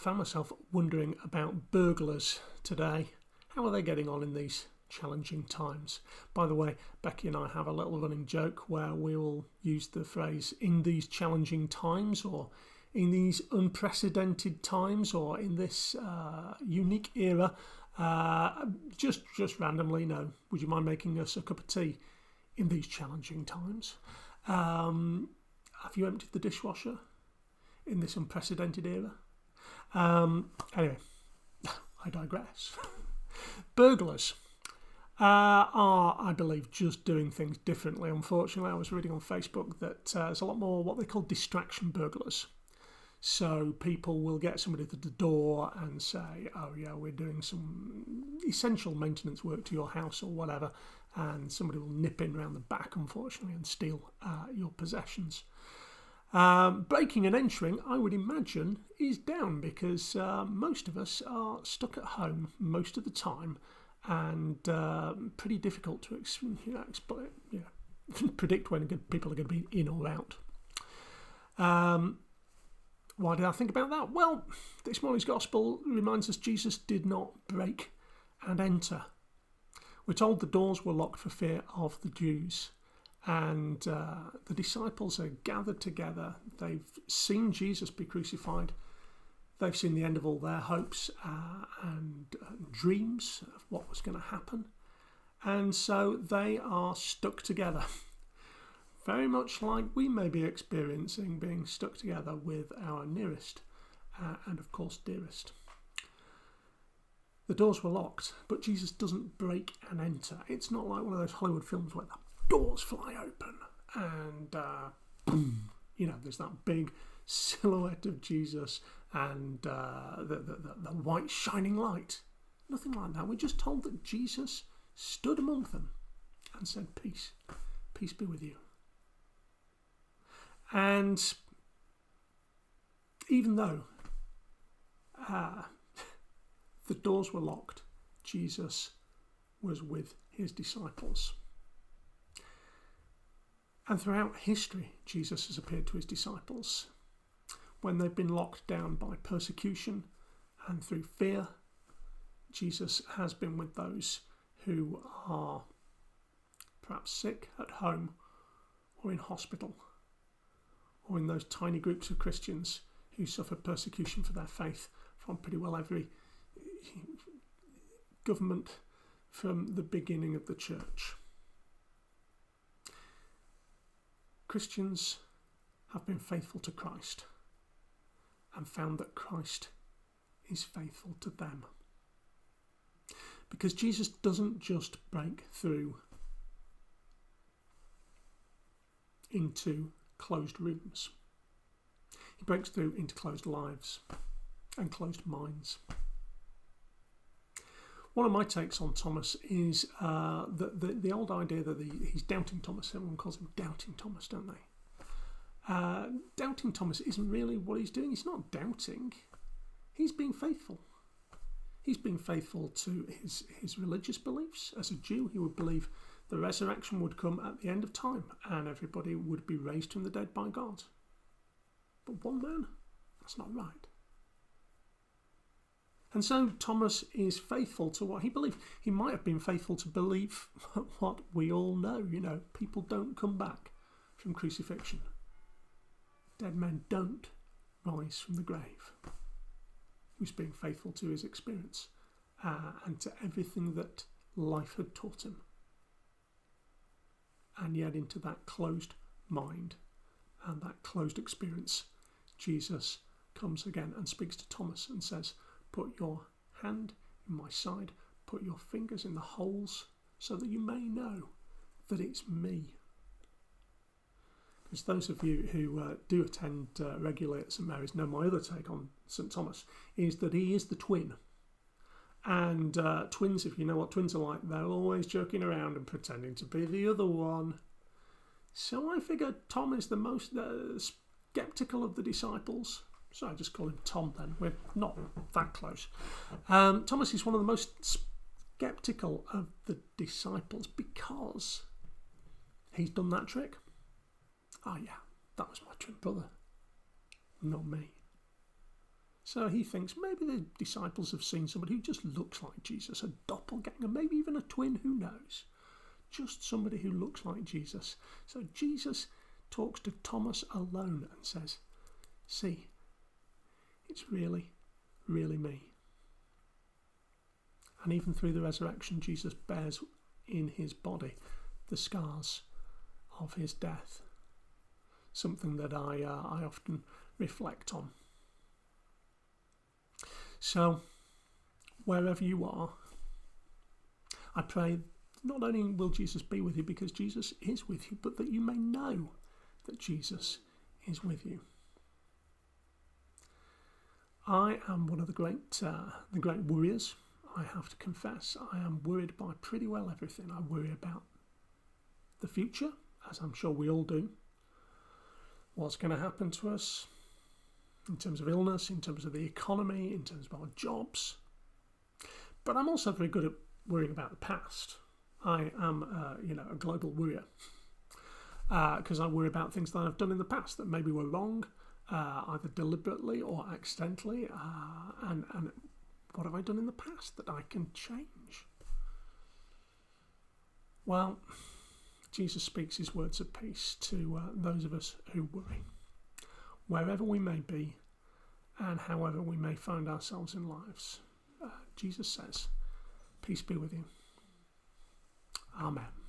found myself wondering about burglars today. How are they getting on in these challenging times? By the way, Becky and I have a little running joke where we will use the phrase "in these challenging times" or "in these unprecedented times" or "in this unique era." Just randomly, no. Would you mind making us a cup of tea in these challenging times? Have you emptied the dishwasher in this unprecedented era? Anyway, I digress. Burglars are, I believe, just doing things differently. Unfortunately, I was reading on Facebook that there's a lot more what they call distraction burglars. So people will get somebody to the door and say, oh yeah, we're doing some essential maintenance work to your house or whatever, and somebody will nip in around the back, unfortunately, and steal your possessions. Breaking and entering, I would imagine, is down because most of us are stuck at home most of the time, and pretty difficult to predict when people are going to be in or out. Why did I think about that? Well, this morning's Gospel reminds us Jesus did not break and enter. We're told the doors were locked for fear of the Jews. And the disciples are gathered together. They've seen Jesus be crucified. They've seen the end of all their hopes and dreams of what was going to happen. And so they are stuck together. Very much like we may be experiencing being stuck together with our nearest and, of course, dearest. The doors were locked, but Jesus doesn't break and enter. It's not like one of those Hollywood films where the doors fly open and boom, there's that big silhouette of Jesus and the white shining light. Nothing like that. We're just told that Jesus stood among them and said, peace be with you. And even though the doors were locked, Jesus was with his disciples. And throughout history, Jesus has appeared to his disciples when they've been locked down by persecution and through fear. Jesus has been with those who are perhaps sick at home or in hospital, or in those tiny groups of Christians who suffer persecution for their faith from pretty well every government from the beginning of the church. Christians have been faithful to Christ and found that Christ is faithful to them. Because Jesus doesn't just break through into closed rooms. He breaks through into closed lives and closed minds. One of my takes on Thomas is the old idea that he's Doubting Thomas. Everyone calls him Doubting Thomas, don't they? Doubting Thomas isn't really what he's doing. He's not doubting. He's being faithful. He's being faithful to his religious beliefs. As a Jew, he would believe the resurrection would come at the end of time and everybody would be raised from the dead by God. But one man? That's not right. And so Thomas is faithful to what he believed. He might have been faithful to believe what we all know. People don't come back from crucifixion. Dead men don't rise from the grave. He was being faithful to his experience and to everything that life had taught him. And yet into that closed mind and that closed experience, Jesus comes again and speaks to Thomas and says, put your hand in my side, put your fingers in the holes so that you may know that it's me. Because those of you who do attend regularly at St Mary's know my other take on St Thomas is that he is the twin. And twins, if you know what twins are like, they're always joking around and pretending to be the other one. So I figure Tom is the most sceptical of the disciples. So I just call him Tom then. We're not that close. Thomas is one of the most sceptical of the disciples because he's done that trick. Oh yeah, that was my twin brother, not me. So he thinks maybe the disciples have seen somebody who just looks like Jesus, a doppelganger, maybe even a twin, who knows? Just somebody who looks like Jesus. So Jesus talks to Thomas alone and says, see, it's really, really me. And even through the resurrection, Jesus bears in his body the scars of his death. Something that I often reflect on. So, wherever you are, I pray not only will Jesus be with you because Jesus is with you, but that you may know that Jesus is with you. I am one of the great worriers. I have to confess, I am worried by pretty well everything. I worry about the future, as I'm sure we all do. What's going to happen to us in terms of illness, in terms of the economy, in terms of our jobs. But I'm also very good at worrying about the past. I am, a global worrier because I worry about things that I've done in the past that maybe were wrong, either deliberately or accidentally, and what have I done in the past that I can change? Well, Jesus speaks his words of peace to those of us who worry. Wherever we may be and however we may find ourselves in lives, Jesus says, peace be with you. Amen.